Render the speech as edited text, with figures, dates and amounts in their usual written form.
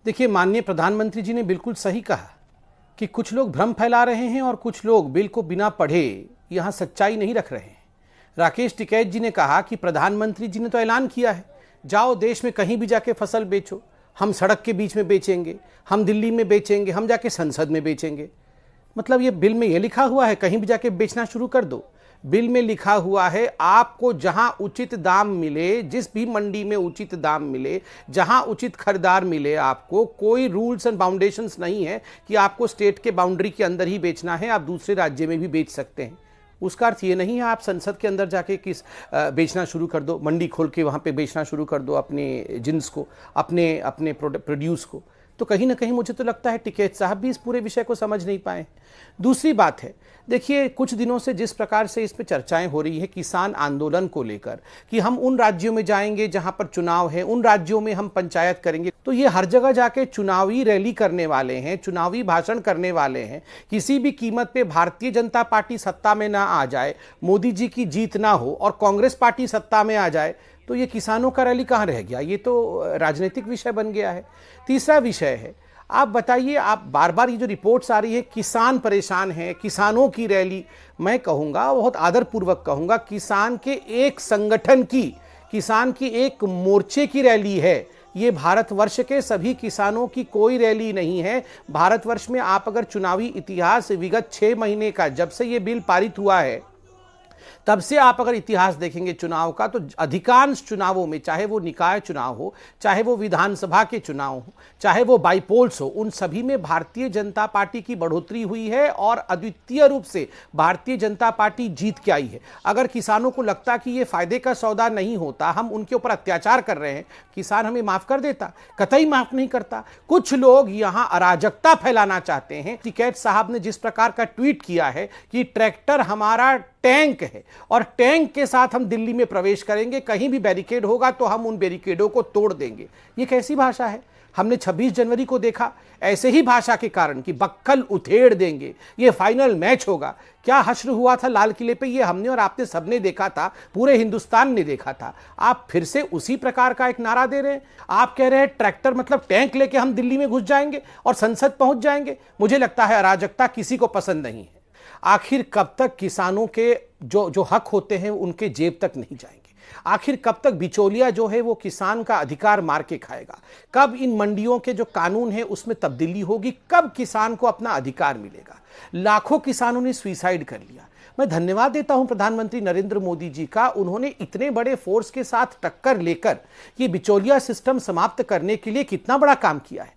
देखिए, माननीय प्रधानमंत्री जी ने बिल्कुल सही कहा कि कुछ लोग भ्रम फैला रहे हैं और कुछ लोग बिल को बिना पढ़े यहां सच्चाई नहीं रख रहे हैं। राकेश टिकैत जी ने कहा कि प्रधानमंत्री जी ने तो ऐलान किया है, जाओ देश में कहीं भी जाके फसल बेचो, हम सड़क के बीच में बेचेंगे, हम दिल्ली में बेचेंगे, हम जाके संसद में बेचेंगे। मतलब ये बिल में ये लिखा हुआ है कहीं भी जाके बेचना शुरू कर दो। बिल में लिखा हुआ है आपको जहां उचित दाम मिले, जिस भी मंडी में उचित दाम मिले, जहां उचित खरीदार मिले, आपको कोई रूल्स एंड बाउंडेशंस नहीं है कि आपको स्टेट के बाउंड्री के अंदर ही बेचना है, आप दूसरे राज्य में भी बेच सकते हैं। उसका अर्थ ये नहीं है आप संसद के अंदर जाके बेचना शुरू कर दो, मंडी खोल के वहां पे बेचना शुरू कर दो अपने जिन्स को, अपने अपने प्रोड्यूस को। तो कहीं ना कहीं मुझे तो लगता है टिकैत साहब भी इस पूरे विषय को समझ नहीं पाए। दूसरी बात है, देखिए कुछ दिनों से जिस प्रकार से इस पे चर्चाएं हो रही है किसान आंदोलन को लेकर कि हम उन राज्यों में जाएंगे जहां पर चुनाव है, उन राज्यों में हम पंचायत करेंगे, तो ये हर जगह जाके चुनावी रैली करने वाले हैं, चुनावी भाषण करने वाले हैं। किसी भी कीमत पे भारतीय जनता पार्टी सत्ता में ना आ जाए, मोदी जी की जीत ना हो और कांग्रेस पार्टी सत्ता में आ जाए, तो ये किसानों का रैली कहाँ रह गया? ये तो राजनीतिक विषय बन गया है। तीसरा विषय है, आप बताइए, आप बार बार ये जो रिपोर्ट्स आ रही है किसान परेशान है, किसानों की रैली, मैं कहूँगा बहुत आदरपूर्वक कहूँगा, किसान के एक संगठन की, किसान की एक मोर्चे की रैली है। ये भारतवर्ष के सभी किसानों की कोई रैली नहीं है। भारतवर्ष में आप अगर चुनावी इतिहास विगत 6 महीने का, जब से ये बिल पारित हुआ है तब से आप अगर इतिहास देखेंगे चुनाव का, तो अधिकांश चुनावों में, चाहे वो निकाय चुनाव हो, चाहे वो विधानसभा के चुनाव हो, चाहे वो बाईपोल्स हो, उन सभी में भारतीय जनता पार्टी की बढ़ोतरी हुई है और अद्वितीय रूप से भारतीय जनता पार्टी जीत के आई है। अगर किसानों को लगता कि ये फायदे का सौदा नहीं होता, हम उनके ऊपर अत्याचार कर रहे हैं, किसान हमें माफ कर देता? कतई माफ नहीं करता। कुछ लोग यहां अराजकता फैलाना चाहते हैं। टिकैत साहब ने जिस प्रकार का ट्वीट किया है कि ट्रैक्टर हमारा टैंक है और टैंक के साथ हम दिल्ली में प्रवेश करेंगे, कहीं भी बैरिकेड होगा तो हम उन बैरिकेडों को तोड़ देंगे, ये कैसी भाषा है? हमने 26 जनवरी को देखा ऐसे ही भाषा के कारण कि बक्कल उधेड़ देंगे, ये फाइनल मैच होगा। क्या हश्र हुआ था लाल किले पे, ये हमने और आपने सबने देखा था, पूरे हिंदुस्तान ने देखा था। आप फिर से उसी प्रकार का एक नारा दे रहे हैं। आप कह रहे हैं ट्रैक्टर मतलब टैंक लेके हम दिल्ली में घुस जाएंगे और संसद पहुंच जाएंगे। मुझे लगता है अराजकता किसी को पसंद नहीं है। आखिर कब तक किसानों के जो हक होते हैं उनके जेब तक नहीं जाएंगे? आखिर कब तक बिचौलिया जो है वो किसान का अधिकार मार के खाएगा? कब इन मंडियों के जो कानून है उसमें तब्दीली होगी? कब किसान को अपना अधिकार मिलेगा? लाखों किसानों ने सुसाइड कर लिया। मैं धन्यवाद देता हूं प्रधानमंत्री नरेंद्र मोदी जी का, उन्होंने इतने बड़े फोर्स के साथ टक्कर लेकर ये बिचौलिया सिस्टम समाप्त करने के लिए कितना बड़ा काम किया है।